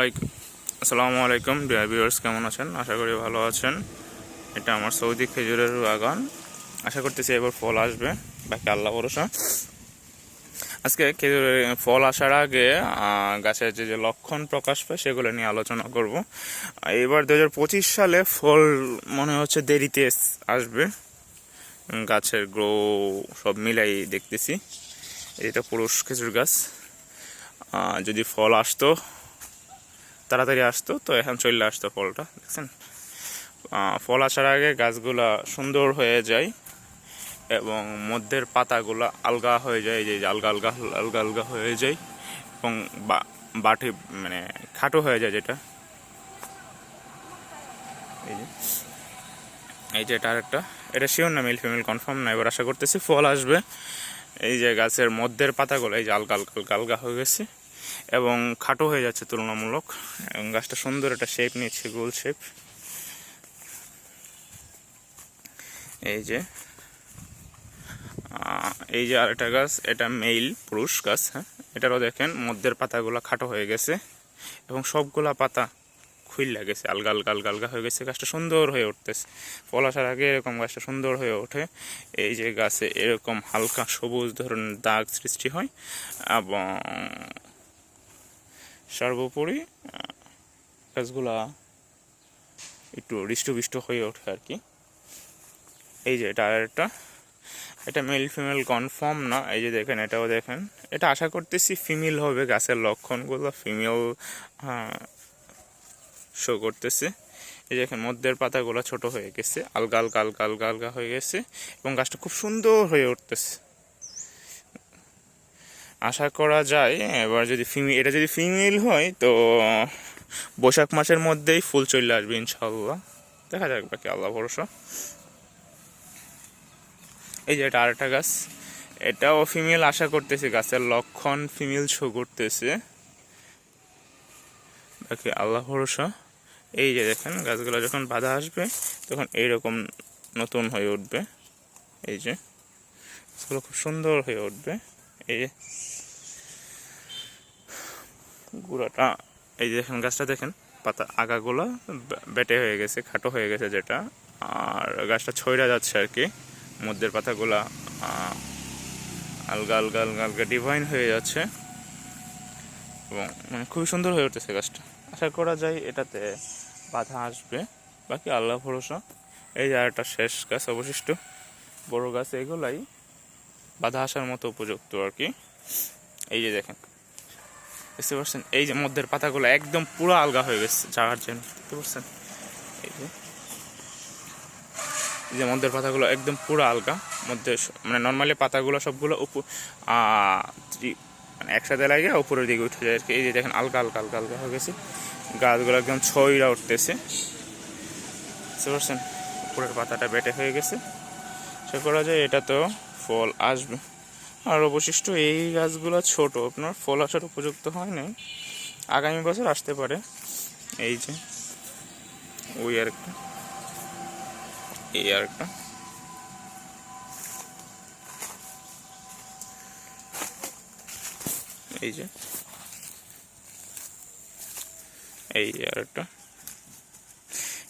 আসসালামু আলাইকুম dear viewers, কেমন আছেন? আশা করি ভালো আছেন। এটা আমার সৌদি খেজুরের বাগান। আশা করতেছি এবার ফল আসবে, বাকি আল্লাহ ভরসা। আজকে খেজুরের ফল আসার আগে গাছের যে লক্ষণ প্রকাশ পায় সেগুলো নিয়ে আলোচনা করব। এবার 2025 সালে ফল মনে হচ্ছে দেরিতে আসবে। গাছের গ্রো সব মিলাই দেখতেছি। এটা পুরুষ খেজুর গাছ। যদি ফল আসতো, তাড়াতাড়ি আসতো তো এখন চলে আসতো ফলটা। দেখছেন, ফল আসার আগে গাছগুলা সুন্দর হয়ে যায় এবং মধ্যের পাতাগুলা আলগা হয়ে যায়, যে আলগা আলগা আলগা আলগা হয়ে যায় এবং বাটি মানে খাটো হয়ে যায়। যেটা এই যে এটা আরেকটা, এটা শিওর না মেল ফিমেল কনফার্ম না, এবার আশা করতেছি ফল আসবে। এই যে গাছের মধ্যের পাতাগুলো এই যে আলগা আলগা আলগা আলগা হয়ে গেছে এবং খাটো হয়ে যাচ্ছে তুলনামূলক, এবং গাছটা সুন্দর একটা শেপ নিচ্ছে, গোল শেপ। এই যে আরেকটা গাছ, এটা মেল পুরুষ গাছ। হ্যাঁ, এটারও দেখেন মধ্যের পাতাগুলো খাটো হয়ে গেছে এবং সবগুলা পাতা খুইলা গেছে, আলগা আলগা আলগা আলগা হয়ে গেছে। গাছটা সুন্দর হয়ে উঠতেছে। ফল আসার আগে এরকম গাছটা সুন্দর হয়ে ওঠে। এই যে গাছে এরকম হালকা সবুজ ধরনের দাগ সৃষ্টি হয় এবং সর্বোপরি গাছগুলা একটু হৃষ্টপুষ্ট হয়ে ওঠে আর কি। এই যে এটা আরেকটা, এটা মেল ফিমেল কনফার্ম না। এই যে দেখেন, এটাও দেখেন, এটা আশা করতেছি ফিমেল হবে। গাছের লক্ষণগুলো ফিমেল শো করতেছে। এই যে দেখেন মধ্যের পাতাগুলো ছোট হয়ে গেছে, আলগা আলগা আলগা আলগা আলগা হয়ে গেছে এবং গাছটা খুব সুন্দর হয়ে উঠতেছে। আশা করা যায় এবার যদি এটা যদি ফিমেল হয় তো বৈশাখ মাসের মধ্যেই ফুল চলে আসবে ইনশাআল্লাহ। দেখা যাক, বাকি আল্লাহ ভরসা। এই যে এটা আরেকটা গাছ, এটাও ফিমেল আশা করতেছি। গাছের লক্ষণ ফিমেল শো করতেছে, বাকি আল্লাহ ভরসা। এই যে দেখেন গাছগুলো যখন বাধা আসবে তখন এইরকম নতুন হয়ে উঠবে। এই যে গাছগুলো খুব সুন্দর হয়ে উঠবে। এই যে গুঁড়াটা, এই যে দেখেন গাছটা দেখেন, পাতা আগাগুলো বেটে হয়ে গেছে, খাটো হয়ে গেছে যেটা, আর গাছটা ছয়রা যাচ্ছে আর কি। মধ্যের পাতাগুলা আলগা আলগা আলগা আলগা ডিভাইন হয়ে যাচ্ছে এবং মানে খুবই সুন্দর হয়ে উঠেছে গাছটা। আশা করা যায় এটাতে বাধা আসবে, বাকি আল্লাহ ভরসা। এই যে আরেকটা শেষ গাছ অবশিষ্ট বড় গাছ, এগুলাই বাধা আসার মতো উপযুক্ত আর কি। এই যে দেখেন, বুঝতে পারছেন, এই যে মধ্যের পাতাগুলো একদম পুরো আলগা হয়ে গেছে যাওয়ার জন্য, বুঝতে পারছেন। এই যে মধ্যের পাতাগুলো একদম পুরো আলগা, মধ্যে মানে নর্মালি পাতাগুলো সবগুলো মানে একসাথে লাগে উপরের দিকে উঠে যায় আর কি। এই যে দেখেন আলগা আলগা আলগা আলগা হয়ে গেছে, গাছগুলো একদম ছইরা উঠতেছে, বুঝতে পারছেন। উপরের পাতাটা বেটে হয়ে গেছে, সে করা যায় এটা তো ফল আসবে। আর অবশিষ্ট এই গাছগুলো ছোট, আপনার ফল আসার উপযুক্ত হয় নাই, আগামী বছর আসতে পারে। এই যে ওই আরেকটা, এই আরেকটা, এই যে এই আরেকটা।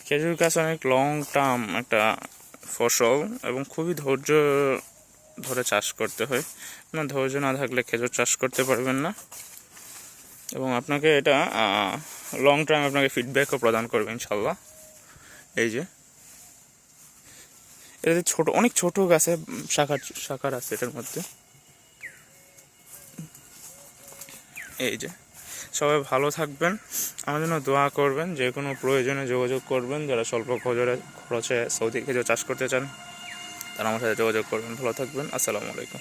খেজুর গাছ অনেক লং টার্ম একটা ফসল এবং খুবই ধৈর্য ধরে চাষ করতে হয়। না, ধৈর্য না থাকলে খেজুর চাষ করতে পারবেন না এবং আপনাকে এটা লং টার্ম আপনাকে ফিডব্যাকও প্রদান করবে ইনশাল্লাহ। এই যে এটা ছোট, অনেক ছোট গাছে শাখার আছে এটার মধ্যে। এই যে সবাই ভালো থাকবেন, আমার জন্য দোয়া করবেন, যে কোনো প্রয়োজনে যোগাযোগ করবেন। যারা স্বল্প খরচে সৌদি খেজুর চাষ করতে চান তারা আমার সাথে যোগাযোগ করবেন। ভালো থাকবেন, আসসালামু আলাইকুম।